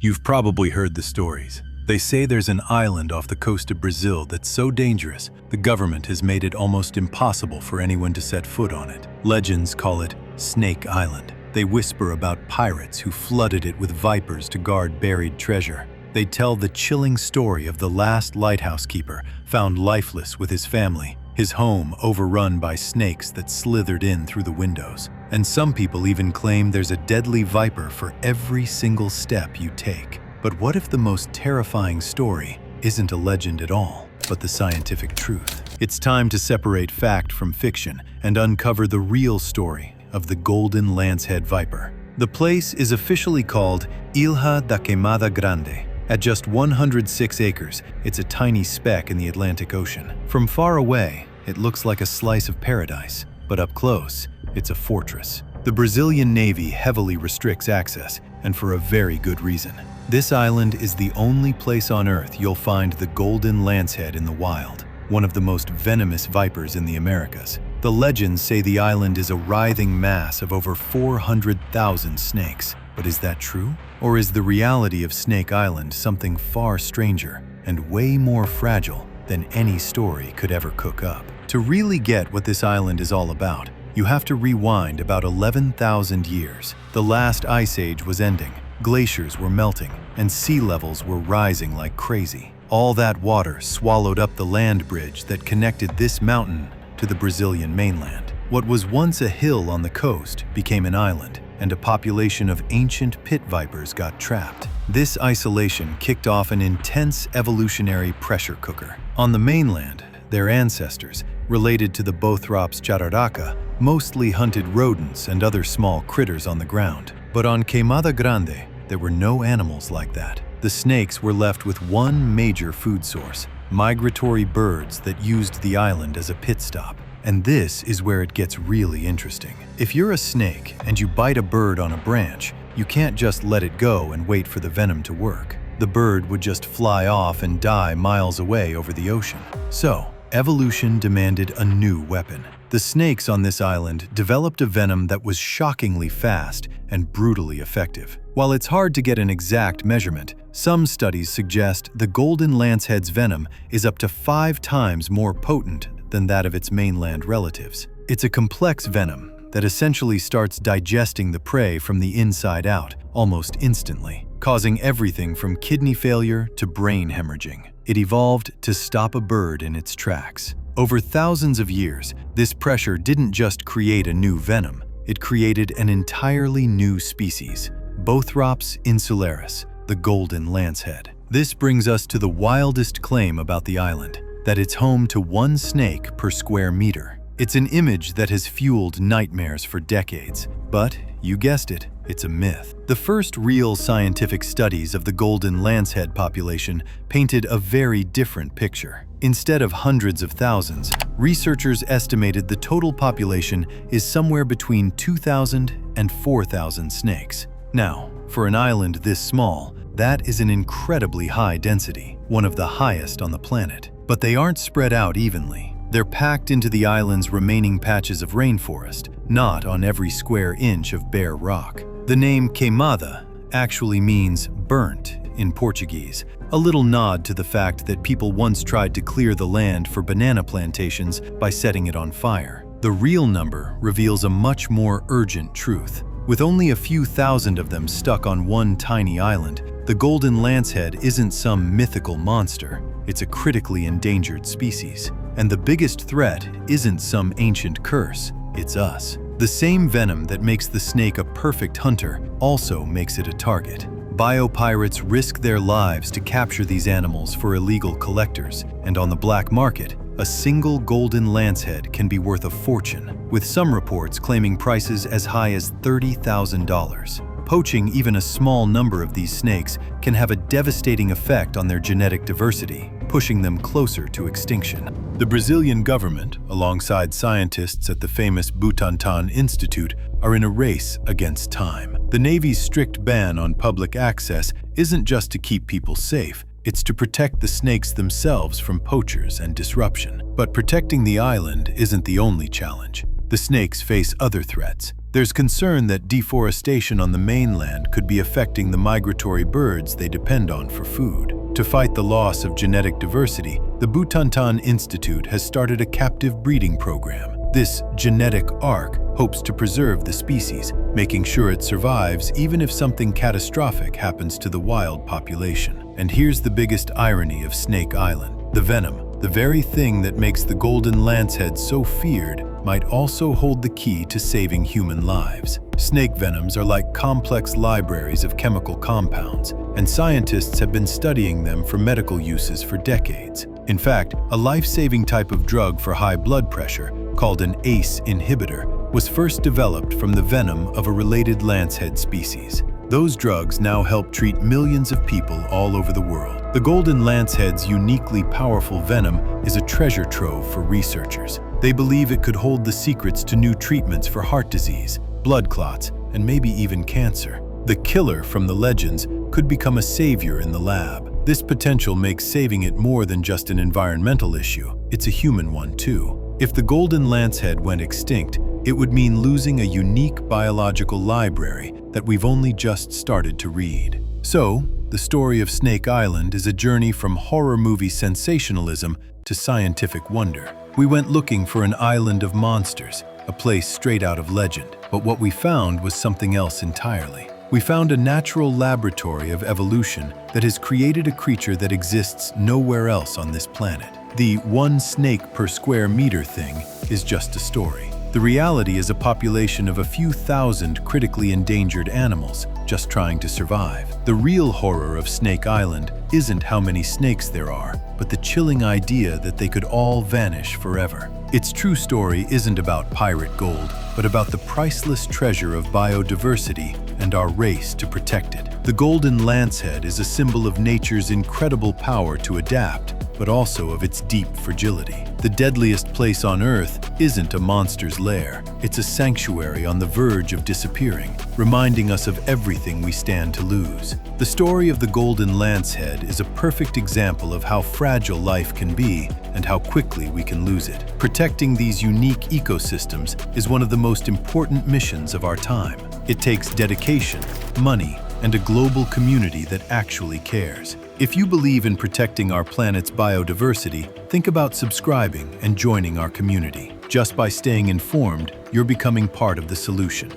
You've probably heard the stories. They say there's an island off the coast of Brazil that's so dangerous, the government has made it almost impossible for anyone to set foot on it. Legends call it Snake Island. They whisper about pirates who flooded it with vipers to guard buried treasure. They tell the chilling story of the last lighthouse keeper found lifeless with his family, his home overrun by snakes that slithered in through the windows. And some people even claim there's a deadly viper for every single step you take. But what if the most terrifying story isn't a legend at all, but the scientific truth? It's time to separate fact from fiction and uncover the real story of the golden lancehead viper. The place is officially called Ilha da Queimada Grande. At just 106 acres, it's a tiny speck in the Atlantic Ocean. From far away, it looks like a slice of paradise, but up close, it's a fortress. The Brazilian Navy heavily restricts access, and for a very good reason. This island is the only place on Earth you'll find the golden lancehead in the wild, one of the most venomous vipers in the Americas. The legends say the island is a writhing mass of over 400,000 snakes. But is that true? Or is the reality of Snake Island something far stranger and way more fragile than any story could ever cook up? To really get what this island is all about, you have to rewind about 11,000 years. The last ice age was ending, glaciers were melting, and sea levels were rising like crazy. All that water swallowed up the land bridge that connected this mountain to the Brazilian mainland. What was once a hill on the coast became an island, and a population of ancient pit vipers got trapped. This isolation kicked off an intense evolutionary pressure cooker. On the mainland, their ancestors, related to the Bothrops jararaca, mostly hunted rodents and other small critters on the ground. But on Queimada Grande, there were no animals like that. The snakes were left with one major food source: migratory birds that used the island as a pit stop. And this is where it gets really interesting. If you're a snake and you bite a bird on a branch, you can't just let it go and wait for the venom to work. The bird would just fly off and die miles away over the ocean. So, evolution demanded a new weapon. The snakes on this island developed a venom that was shockingly fast and brutally effective. While it's hard to get an exact measurement, some studies suggest the golden lancehead's venom is up to 5 times more potent than that of its mainland relatives. It's a complex venom that essentially starts digesting the prey from the inside out almost instantly, causing everything from kidney failure to brain hemorrhaging. It evolved to stop a bird in its tracks. Over thousands of years, this pressure didn't just create a new venom, it created an entirely new species, Bothrops insularis, the golden lancehead. This brings us to the wildest claim about the island, that it's home to 1 snake per square meter. It's an image that has fueled nightmares for decades, but you guessed it, it's a myth. The first real scientific studies of the golden lancehead population painted a very different picture. Instead of hundreds of thousands, researchers estimated the total population is somewhere between 2,000 and 4,000 snakes. Now, for an island this small, that is an incredibly high density, one of the highest on the planet. But they aren't spread out evenly. They're packed into the island's remaining patches of rainforest, not on every square inch of bare rock. The name Queimada actually means burnt in Portuguese, a little nod to the fact that people once tried to clear the land for banana plantations by setting it on fire. The real number reveals a much more urgent truth. With only a few thousand of them stuck on one tiny island, the golden lancehead isn't some mythical monster. It's a critically endangered species. And the biggest threat isn't some ancient curse, it's us. The same venom that makes the snake a perfect hunter also makes it a target. Biopirates risk their lives to capture these animals for illegal collectors, and on the black market, a single golden lancehead can be worth a fortune, with some reports claiming prices as high as $30,000. Poaching even a small number of these snakes can have a devastating effect on their genetic diversity, pushing them closer to extinction. The Brazilian government, alongside scientists at the famous Butantan Institute, are in a race against time. The Navy's strict ban on public access isn't just to keep people safe, it's to protect the snakes themselves from poachers and disruption. But protecting the island isn't the only challenge. The snakes face other threats. There's concern that deforestation on the mainland could be affecting the migratory birds they depend on for food. To fight the loss of genetic diversity, the Butantan Institute has started a captive breeding program. This genetic ark hopes to preserve the species, making sure it survives even if something catastrophic happens to the wild population. And here's the biggest irony of Snake Island. The venom, the very thing that makes the golden lancehead so feared, might also hold the key to saving human lives. Snake venoms are like complex libraries of chemical compounds, and scientists have been studying them for medical uses for decades. In fact, a life-saving type of drug for high blood pressure, called an ACE inhibitor, was first developed from the venom of a related lancehead species. Those drugs now help treat millions of people all over the world. The golden lancehead's uniquely powerful venom is a treasure trove for researchers. They believe it could hold the secrets to new treatments for heart disease, blood clots, and maybe even cancer. The killer from the legends could become a savior in the lab. This potential makes saving it more than just an environmental issue. It's a human one too. If the golden lancehead went extinct, it would mean losing a unique biological library that we've only just started to read. So, the story of Snake Island is a journey from horror movie sensationalism to scientific wonder. We went looking for an island of monsters, a place straight out of legend. But what we found was something else entirely. We found a natural laboratory of evolution that has created a creature that exists nowhere else on this planet. The one snake per square meter thing is just a story. The reality is a population of a few thousand critically endangered animals just trying to survive. The real horror of Snake Island isn't how many snakes there are, but the chilling idea that they could all vanish forever. Its true story isn't about pirate gold, but about the priceless treasure of biodiversity and our race to protect it. The golden lancehead is a symbol of nature's incredible power to adapt, but also of its deep fragility. The deadliest place on Earth isn't a monster's lair. It's a sanctuary on the verge of disappearing, reminding us of everything we stand to lose. The story of the golden lancehead is a perfect example of how fragile life can be and how quickly we can lose it. Protecting these unique ecosystems is one of the most important missions of our time. It takes dedication, money, and a global community that actually cares. If you believe in protecting our planet's biodiversity, think about subscribing and joining our community. Just by staying informed, you're becoming part of the solution.